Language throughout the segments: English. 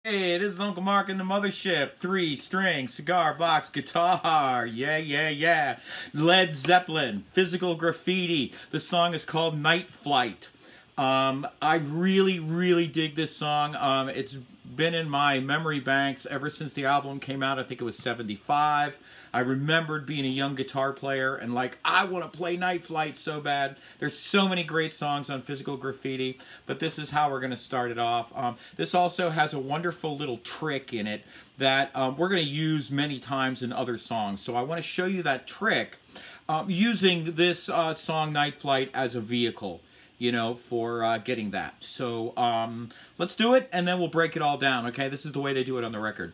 Hey, this is Uncle Mark in the mothership. 3-string cigar box guitar. Yeah, yeah, yeah. Led Zeppelin, Physical Graffiti. The song is called Night Flight. I really dig this song. It's been in my memory banks ever since the album came out. I think it was 75. I remembered being a young guitar player and like, I want to play Night Flight so bad. There's so many great songs on Physical Graffiti, but this is how we're going to start it off. This also has a wonderful little trick in it that we're going to use many times in other songs. So I want to show you that trick using this song Night Flight as a vehicle, you know, for getting that. So let's do it, and then we'll break it all down, okay? This is the way they do it on the record.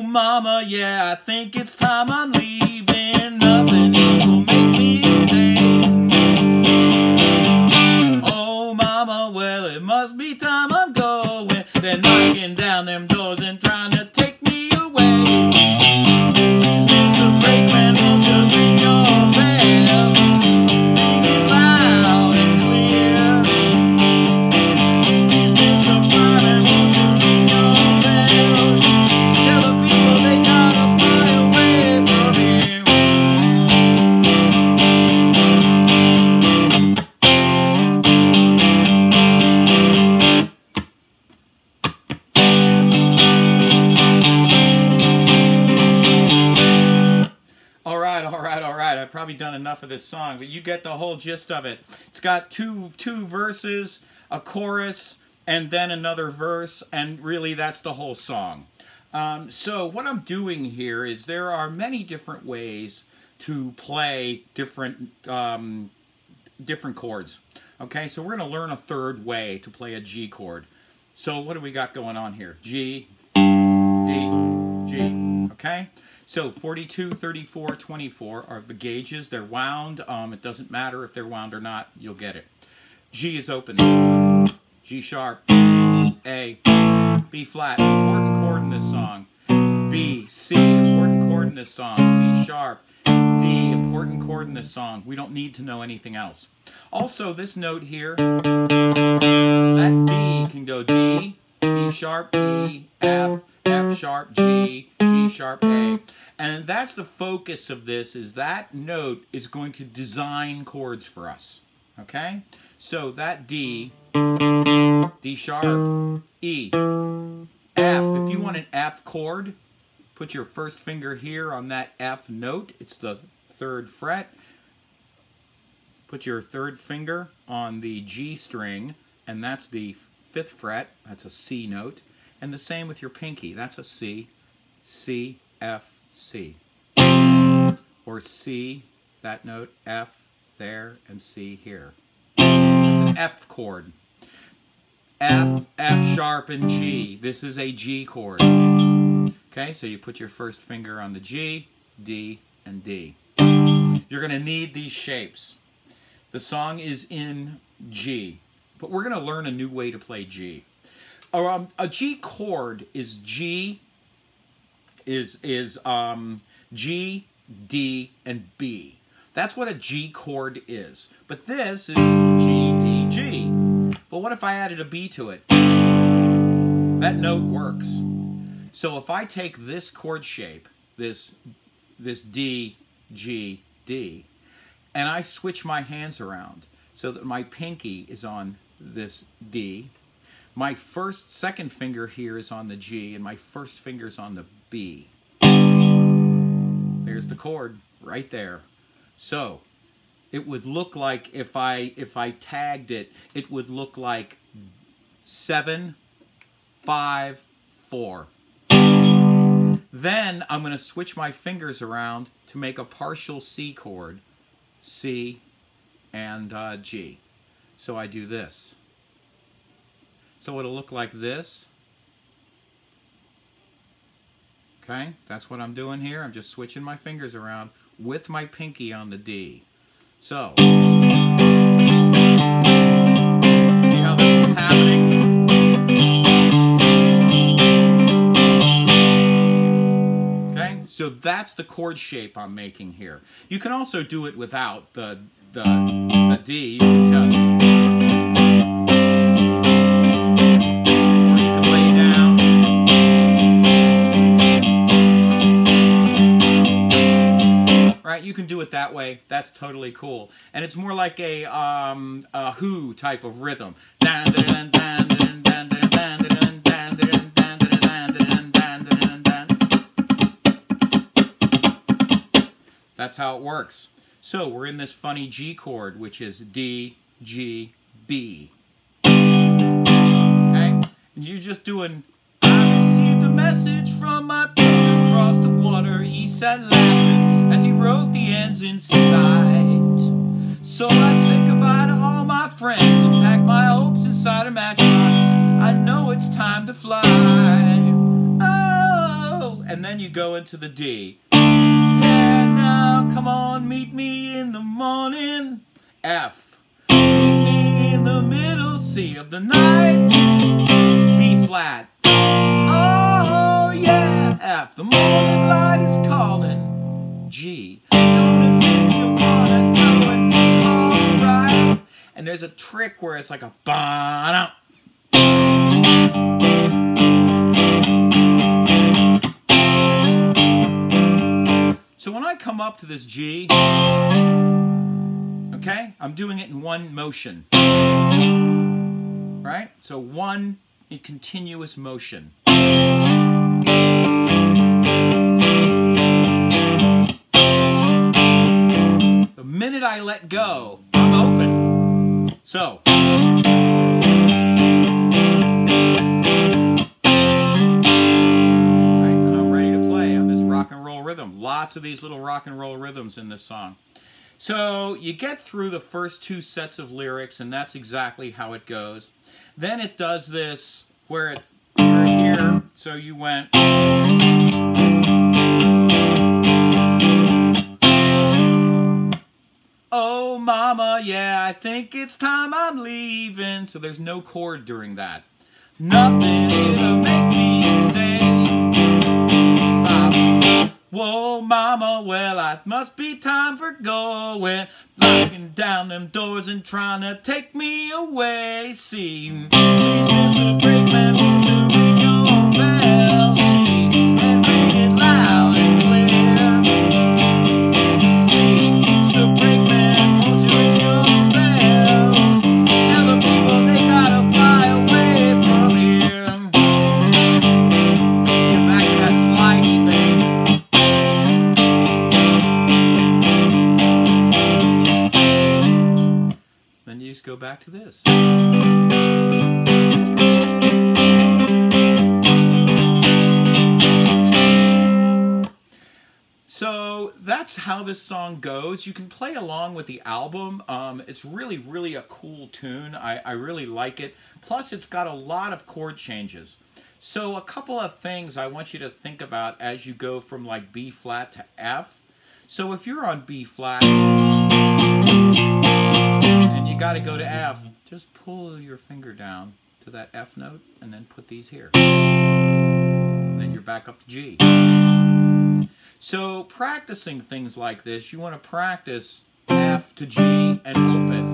Mama, yeah, I think it's time I'm leaving. Nothing will make me stay. Oh, Mama, well, it must be time I'm going. They're knocking down them doors and trying to take me away. Please, Mr. Brakeman, won't you ring your bell? Ring it loud and clear. Please, Mr. Fireman, won't you ring your bell? Tell the people they gotta fly away from here. All right. I've probably done enough of this song, but you get the whole gist of it. It's got two verses, a chorus, and then another verse, and really that's the whole song. So what I'm doing here is there are many different ways to play different chords. Okay, so we're going to learn a third way to play a G chord. So what do we got going on here? G, D, G. Okay, so 42, 34, 24 are the gauges. They're wound. It doesn't matter if they're wound or not. You'll get it. G is open. G sharp. A. B flat, important chord in this song. B, C, important chord in this song. C sharp. D, important chord in this song. We don't need to know anything else. Also, this note here, that D can go D, D sharp, E, F, F sharp, G, G sharp, A. And that's the focus of this, is that note is going to design chords for us. Okay? So that D, D sharp, E, F. If you want an F chord, put your first finger here on that F note. It's the 3rd fret. Put your 3rd finger on the G string, and that's the 5th fret. That's a C note. And the same with your pinky. That's a C, C, F, C. Or C, that note, F there, and C here. That's an F chord. F, F sharp, and G. This is a G chord. Okay, so you put your first finger on the G, D, and D. You're going to need these shapes. The song is in G, but we're going to learn a new way to play G. A G chord is G, G, D, and B. That's what a G chord is. But this is G, D, G. But what if I added a B to it? That note works. So if I take this chord shape, this D, G, D, and I switch my hands around so that my pinky is on this D, my second finger here is on the G, and my first finger is on the B. There's the chord right there. So it would look like, if I tagged it, it would look like 7, 5, 4. Then I'm going to switch my fingers around to make a partial C chord, C and G. So I do this. So it'll look like this. Okay, that's what I'm doing here. I'm just switching my fingers around with my pinky on the D. So, see how this is happening? Okay, so that's the chord shape I'm making here. You can also do it without the D. You can just, or you can lay down. Right, you can do it that way. That's totally cool, and it's more like a Who type of rhythm. That's how it works. So we're in this funny G chord, which is D, G, B. Okay, and you're just doing. I received a message from my brother across the water. He sat laughing as he wrote the ends in sight. So I said goodbye to all my friends and packed my hopes inside a matchbox. I know it's time to fly. Oh, and then you go into the D. Yeah, now come on, meet me in the morning. F. Meet me in the middle C of the night. B flat. Oh yeah, F. The morning light is calling. G. Don't it make you wanna go and feel alright? And there's a trick where it's like a ba-da. So when I come up to this G, okay, I'm doing it in one motion. Right? So one continuous motion. The minute I let go, I'm open. So. Right, and I'm ready to play on this rock and roll rhythm. Lots of these little rock and roll rhythms in this song. So you get through the first two sets of lyrics, and that's exactly how it goes. Then it does this where we're here, so you went. Oh, mama, yeah, I think it's time I'm leaving. So there's no chord during that. Nothing it'll make me stay. Stop. Whoa, mama, well, it must be time for going. Locking down them doors and trying to take me away. See, please, Mr. Brakeman, won't you ring your bell, G, and ring it loud and clear. See, Mr. Brakeman, won't you ring your bell? Tell the people they gotta fly away from here. Get back to that slidey thing. Then you just go back to this. So that's how this song goes. You can play along with the album. It's really, really a cool tune. I really like it. Plus, it's got a lot of chord changes. So a couple of things I want you to think about as you go from like B flat to F. So if you're on B flat and you got to go to F, just pull your finger down to that F note and then put these here. And then you're back up to G. So practicing things like this, you want to practice F to G and open.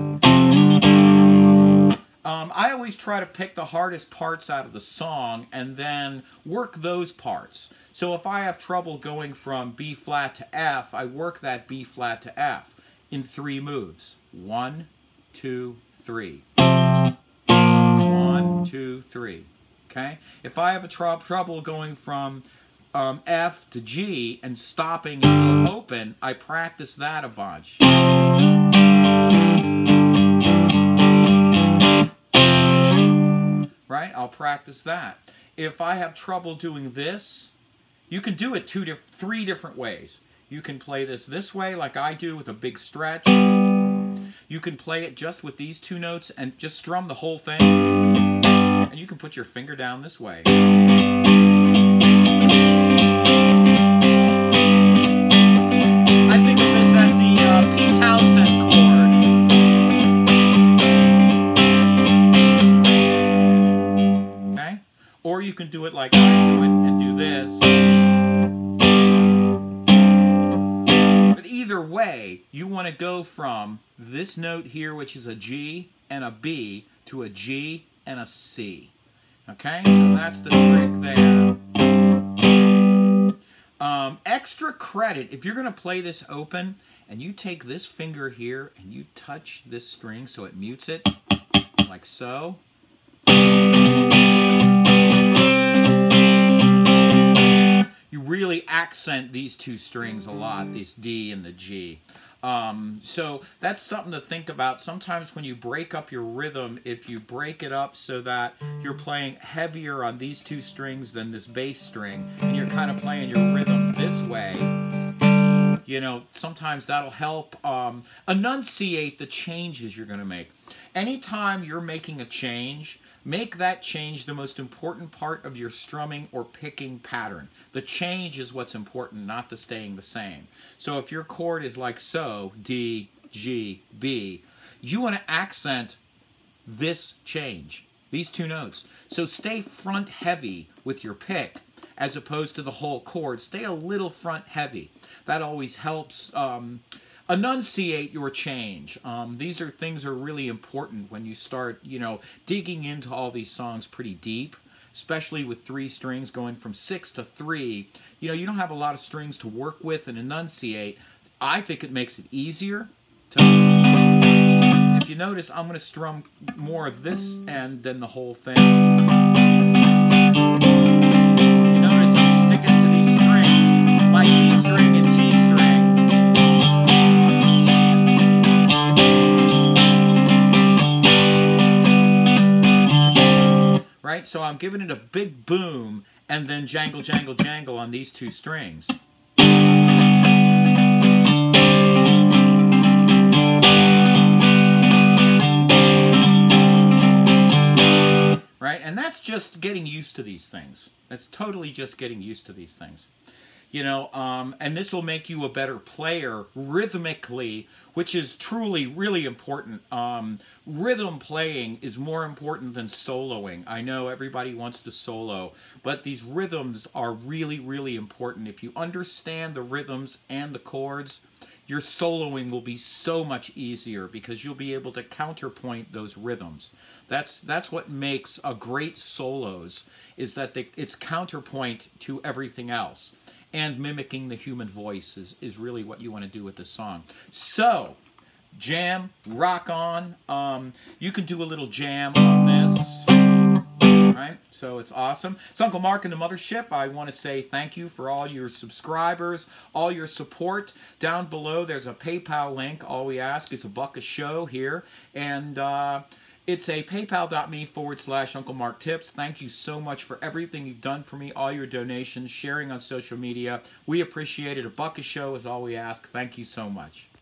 I always try to pick the hardest parts out of the song and then work those parts. So if I have trouble going from B flat to F, I work that B flat to F in 3 moves. 1, 2, 3. 1, 2, 3. Okay? If I have a trouble going from F to G and stopping and go open, I practice that a bunch. Right? I'll practice that. If I have trouble doing this, you can do it 3 different ways. You can play this way like I do with a big stretch. You can play it just with these 2 notes and just strum the whole thing. And you can put your finger down this way. I think of this as the P. Townsend chord. Okay? Or you can do it like I do it and do this. But either way, you want to go from this note here, which is a G and a B, to a G and a C. Okay? So that's the trick there. Extra credit, if you're going to play this open, and you take this finger here and you touch this string so it mutes it, like so. You really accent these 2 strings a lot, this D and the G. So that's something to think about. Sometimes when you break up your rhythm, if you break it up so that you're playing heavier on these 2 strings than this bass string, and you're kind of playing your rhythm this way, you know, sometimes that'll help enunciate the changes you're going to make. Anytime you're making a change, make that change the most important part of your strumming or picking pattern. The change is what's important, not the staying the same. So if your chord is like so, D, G, B, you want to accent this change, these 2 notes. So stay front heavy with your pick as opposed to the whole chord. Stay a little front heavy. That always helps enunciate your change. These are things are really important when you start, you know, digging into all these songs pretty deep, especially with 3 strings going from 6 to 3. You know, you don't have a lot of strings to work with and enunciate. I think it makes it easier to... If you notice, I'm going to strum more of this end than the whole thing. You notice I'm sticking to these strings, my D string and G string. Right? So I'm giving it a big boom and then jangle, jangle, jangle on these 2 strings. Right? And that's just getting used to these things. That's totally just getting used to these things. You know, and this will make you a better player rhythmically, which is truly really important. Rhythm playing is more important than soloing. I know everybody wants to solo, but these rhythms are really, really important. If you understand the rhythms and the chords, your soloing will be so much easier because you'll be able to counterpoint those rhythms. That's what makes a great solos, is that it's counterpoint to everything else. And mimicking the human voice is really what you want to do with this song. So, jam, rock on. You can do a little jam on this. Right? So it's awesome. It's Uncle Mark in the Mothership. I want to say thank you for all your subscribers, all your support. Down below there's a PayPal link. All we ask is $1 a show here. And it's a paypal.me/Uncle Mark Tips. Thank you so much for everything you've done for me, all your donations, sharing on social media. We appreciate it. $1 a show is all we ask. Thank you so much.